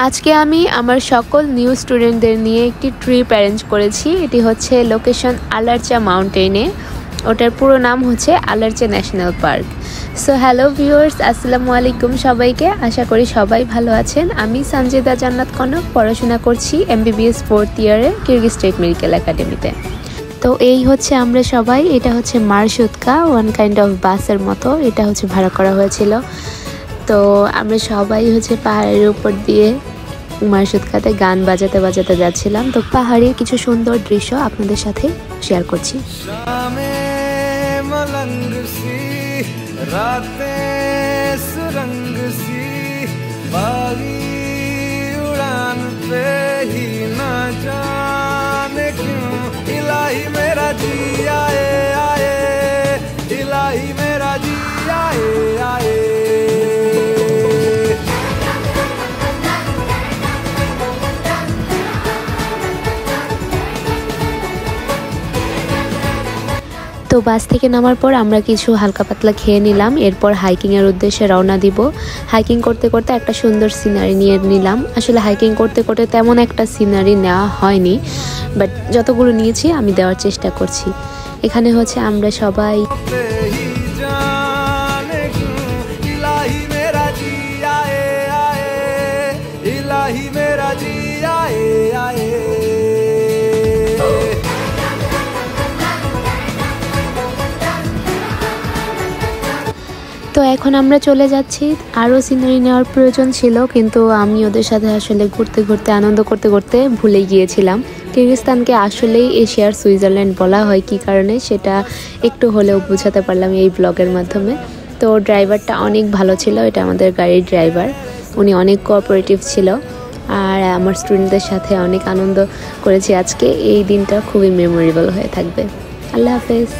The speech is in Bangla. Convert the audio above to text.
আজকে আমি আমার সকল নিউ স্টুডেন্টদের নিয়ে একটি ট্রিপ অ্যারেঞ্জ করেছি। এটি হচ্ছে লোকেশন আলারচা মাউন্টেনে। ওটার পুরো নাম হচ্ছে Ala Archa national park. So hello viewers, আসসালামু আলাইকুম সবাইকে। আশা করি সবাই ভালো আছেন। আমি সানজিদা জান্নাত কনক, পড়াশোনা করছি MBBS 4th ইয়ারে কিরগিজ স্টেট মেডিকেল একাডেমিতে। তো এই হচ্ছে আমরা সবাই। এটা হচ্ছে মারশুৎকা, ওয়ান কাইন্ড অফ বাসের মতো। এটা হচ্ছে ভাড়া করা হয়েছিল। তো আমরা সবাই হচ্ছে পাহাড়ের উপর দিয়ে মারশুৎকাতে গান বাজাতে বাজাতে যাচ্ছিলাম। তো পাহাড়ের কিছু সুন্দর দৃশ্য আপনাদের সাথে শেয়ার করছি। তো বাস থেকে নামার পর আমরা কিছু হালকা পাতলা খেয়ে নিলাম। এরপর হাইকিংয়ের উদ্দেশ্যে রওনা দিব। হাইকিং করতে করতে একটা সুন্দর সিনারি নিয়ে নিলাম। আসলে হাইকিং করতে করতে তেমন একটা সিনারি নেওয়া হয়নি, বাট যতগুলো নিয়েছি আমি দেওয়ার চেষ্টা করছি। এখানে হচ্ছে আমরা সবাই তো এখন আমরা চলে যাচ্ছি। আরও সিনারি নেওয়ার প্রয়োজন ছিল, কিন্তু আমি ওদের সাথে আসলে ঘুরতে ঘুরতে আনন্দ করতে করতে ভুলে গিয়েছিলাম। কিরগিজস্তানকে আসলেই এশিয়ার সুইজারল্যান্ড বলা হয় কী কারণে, সেটা একটু হলেও বোঝাতে পারলাম এই ব্লগের মাধ্যমে। তো ড্রাইভারটা অনেক ভালো ছিল, এটা আমাদের গাড়ির ড্রাইভার। উনি অনেক কোঅপারেটিভ ছিল, আর আমার স্টুডেন্টদের সাথে অনেক আনন্দ করেছি আজকে। এই দিনটা খুবই মেমোরেবল হয়ে থাকবে। আল্লাহ হাফেজ।